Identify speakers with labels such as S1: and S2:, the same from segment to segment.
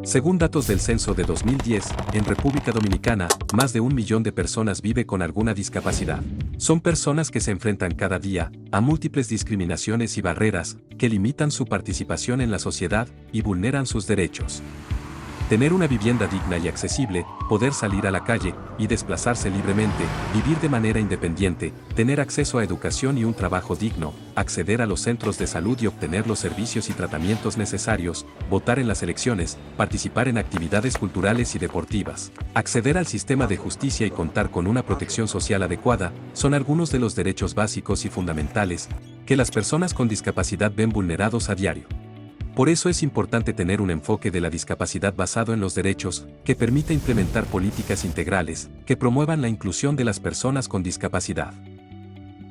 S1: Según datos del censo de 2010, en República Dominicana, más de 1 millón de personas vive con alguna discapacidad. Son personas que se enfrentan cada día a múltiples discriminaciones y barreras que limitan su participación en la sociedad y vulneran sus derechos. Tener una vivienda digna y accesible, poder salir a la calle y desplazarse libremente, vivir de manera independiente, tener acceso a educación y un trabajo digno, acceder a los centros de salud y obtener los servicios y tratamientos necesarios, votar en las elecciones, participar en actividades culturales y deportivas, acceder al sistema de justicia y contar con una protección social adecuada, son algunos de los derechos básicos y fundamentales que las personas con discapacidad ven vulnerados a diario. Por eso es importante tener un enfoque de la discapacidad basado en los derechos, que permita implementar políticas integrales, que promuevan la inclusión de las personas con discapacidad.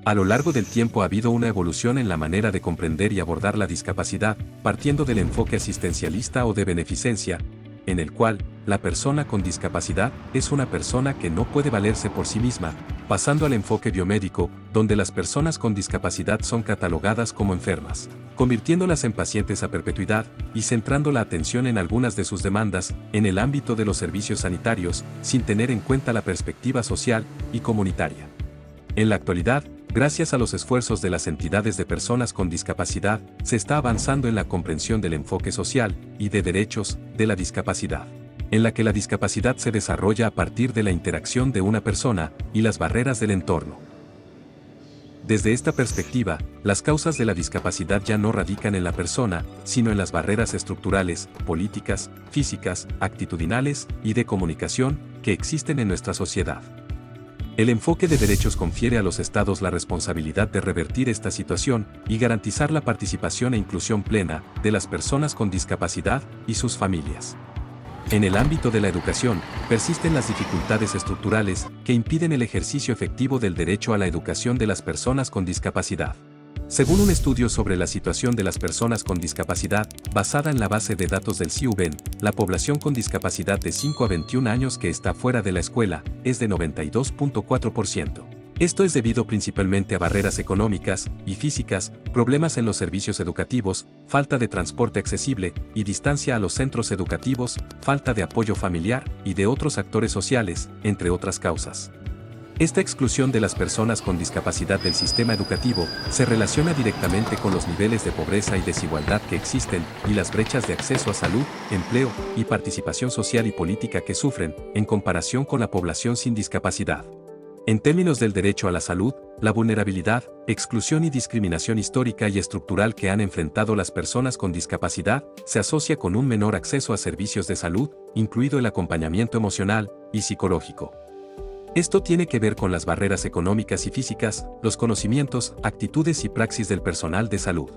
S1: A lo largo del tiempo ha habido una evolución en la manera de comprender y abordar la discapacidad, partiendo del enfoque asistencialista o de beneficencia, en el cual, la persona con discapacidad es una persona que no puede valerse por sí misma, pasando al enfoque biomédico, donde las personas con discapacidad son catalogadas como enfermas, convirtiéndolas en pacientes a perpetuidad y centrando la atención en algunas de sus demandas en el ámbito de los servicios sanitarios, sin tener en cuenta la perspectiva social y comunitaria. En la actualidad, gracias a los esfuerzos de las entidades de personas con discapacidad, se está avanzando en la comprensión del enfoque social y de derechos de la discapacidad, en la que la discapacidad se desarrolla a partir de la interacción de una persona y las barreras del entorno. Desde esta perspectiva, las causas de la discapacidad ya no radican en la persona, sino en las barreras estructurales, políticas, físicas, actitudinales y de comunicación que existen en nuestra sociedad. El enfoque de derechos confiere a los estados la responsabilidad de revertir esta situación y garantizar la participación e inclusión plena de las personas con discapacidad y sus familias. En el ámbito de la educación, persisten las dificultades estructurales que impiden el ejercicio efectivo del derecho a la educación de las personas con discapacidad. Según un estudio sobre la situación de las personas con discapacidad, basada en la base de datos del CIUBEN, la población con discapacidad de 5 a 21 años que está fuera de la escuela es de 92.4%. Esto es debido principalmente a barreras económicas y físicas, problemas en los servicios educativos, falta de transporte accesible y distancia a los centros educativos, falta de apoyo familiar y de otros actores sociales, entre otras causas. Esta exclusión de las personas con discapacidad del sistema educativo se relaciona directamente con los niveles de pobreza y desigualdad que existen y las brechas de acceso a salud, empleo y participación social y política que sufren en comparación con la población sin discapacidad. En términos del derecho a la salud, la vulnerabilidad, exclusión y discriminación histórica y estructural que han enfrentado las personas con discapacidad se asocia con un menor acceso a servicios de salud, incluido el acompañamiento emocional y psicológico. Esto tiene que ver con las barreras económicas y físicas, los conocimientos, actitudes y praxis del personal de salud.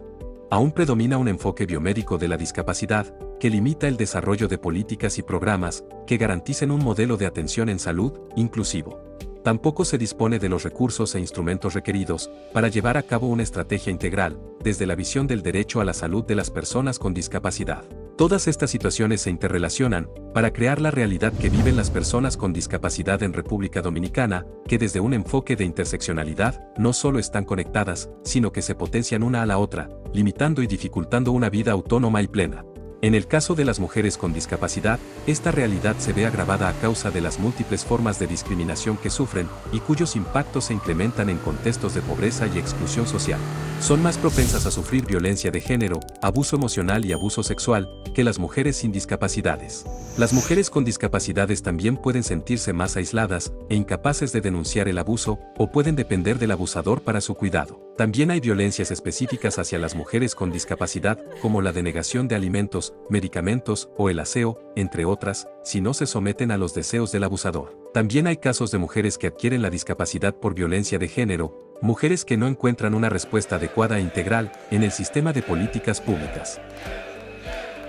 S1: Aún predomina un enfoque biomédico de la discapacidad, que limita el desarrollo de políticas y programas que garanticen un modelo de atención en salud inclusivo. Tampoco se dispone de los recursos e instrumentos requeridos para llevar a cabo una estrategia integral, desde la visión del derecho a la salud de las personas con discapacidad. Todas estas situaciones se interrelacionan para crear la realidad que viven las personas con discapacidad en República Dominicana, que desde un enfoque de interseccionalidad no solo están conectadas, sino que se potencian una a la otra, limitando y dificultando una vida autónoma y plena. En el caso de las mujeres con discapacidad, esta realidad se ve agravada a causa de las múltiples formas de discriminación que sufren y cuyos impactos se incrementan en contextos de pobreza y exclusión social. Son más propensas a sufrir violencia de género, abuso emocional y abuso sexual que las mujeres sin discapacidades. Las mujeres con discapacidades también pueden sentirse más aisladas e incapaces de denunciar el abuso o pueden depender del abusador para su cuidado. También hay violencias específicas hacia las mujeres con discapacidad, como la denegación de alimentos, medicamentos o el aseo, entre otras, si no se someten a los deseos del abusador. También hay casos de mujeres que adquieren la discapacidad por violencia de género, mujeres que no encuentran una respuesta adecuada e integral en el sistema de políticas públicas.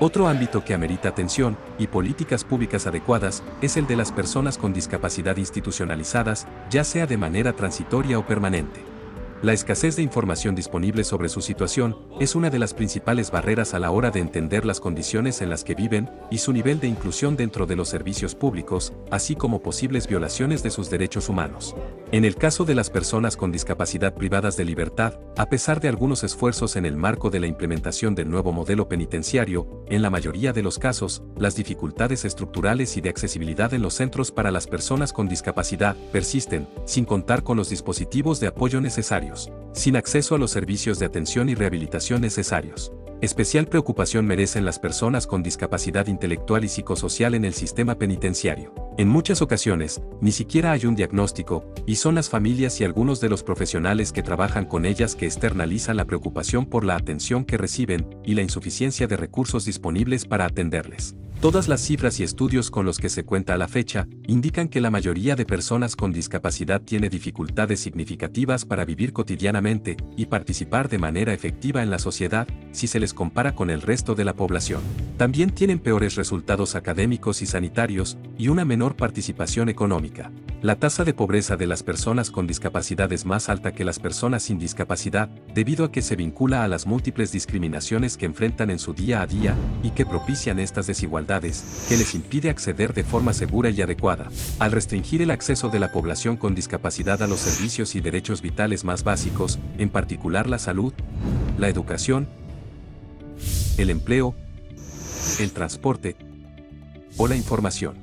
S1: Otro ámbito que amerita atención y políticas públicas adecuadas es el de las personas con discapacidad institucionalizadas, ya sea de manera transitoria o permanente. La escasez de información disponible sobre su situación es una de las principales barreras a la hora de entender las condiciones en las que viven y su nivel de inclusión dentro de los servicios públicos, así como posibles violaciones de sus derechos humanos. En el caso de las personas con discapacidad privadas de libertad, a pesar de algunos esfuerzos en el marco de la implementación del nuevo modelo penitenciario, en la mayoría de los casos, las dificultades estructurales y de accesibilidad en los centros para las personas con discapacidad persisten, sin contar con los dispositivos de apoyo necesarios, sin acceso a los servicios de atención y rehabilitación necesarios. Especial preocupación merecen las personas con discapacidad intelectual y psicosocial en el sistema penitenciario. En muchas ocasiones, ni siquiera hay un diagnóstico, y son las familias y algunos de los profesionales que trabajan con ellas que externalizan la preocupación por la atención que reciben y la insuficiencia de recursos disponibles para atenderles. Todas las cifras y estudios con los que se cuenta a la fecha indican que la mayoría de personas con discapacidad tiene dificultades significativas para vivir cotidianamente y participar de manera efectiva en la sociedad si se les compara con el resto de la población. También tienen peores resultados académicos y sanitarios y una menor participación económica. La tasa de pobreza de las personas con discapacidad es más alta que las personas sin discapacidad, debido a que se vincula a las múltiples discriminaciones que enfrentan en su día a día y que propician estas desigualdades, que les impide acceder de forma segura y adecuada. Al restringir el acceso de la población con discapacidad a los servicios y derechos vitales más básicos, en particular la salud, la educación, el empleo, el transporte o la información.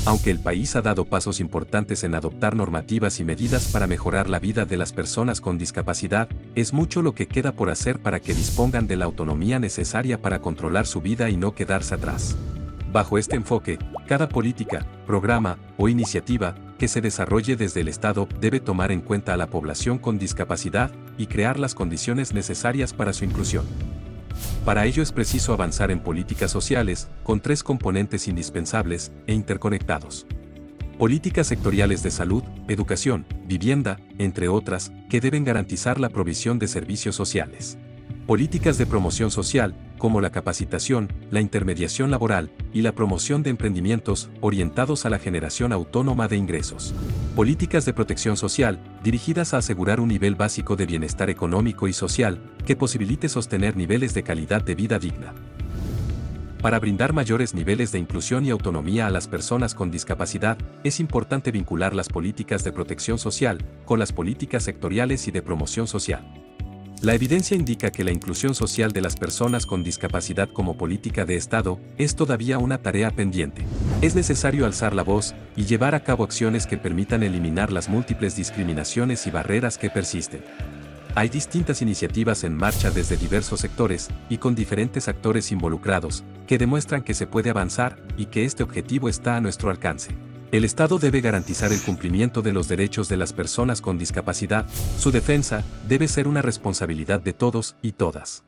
S1: Aunque el país ha dado pasos importantes en adoptar normativas y medidas para mejorar la vida de las personas con discapacidad, es mucho lo que queda por hacer para que dispongan de la autonomía necesaria para controlar su vida y no quedarse atrás. Bajo este enfoque, cada política, programa o iniciativa que se desarrolle desde el Estado debe tomar en cuenta a la población con discapacidad y crear las condiciones necesarias para su inclusión. Para ello es preciso avanzar en políticas sociales, con tres componentes indispensables e interconectados. Políticas sectoriales de salud, educación, vivienda, entre otras, que deben garantizar la provisión de servicios sociales. Políticas de promoción social, como la capacitación, la intermediación laboral y la promoción de emprendimientos orientados a la generación autónoma de ingresos. Políticas de protección social, dirigidas a asegurar un nivel básico de bienestar económico y social, que posibilite sostener niveles de calidad de vida digna. Para brindar mayores niveles de inclusión y autonomía a las personas con discapacidad, es importante vincular las políticas de protección social con las políticas sectoriales y de promoción social. La evidencia indica que la inclusión social de las personas con discapacidad como política de Estado es todavía una tarea pendiente. Es necesario alzar la voz y llevar a cabo acciones que permitan eliminar las múltiples discriminaciones y barreras que persisten. Hay distintas iniciativas en marcha desde diversos sectores y con diferentes actores involucrados, que demuestran que se puede avanzar y que este objetivo está a nuestro alcance. El Estado debe garantizar el cumplimiento de los derechos de las personas con discapacidad. Su defensa debe ser una responsabilidad de todos y todas.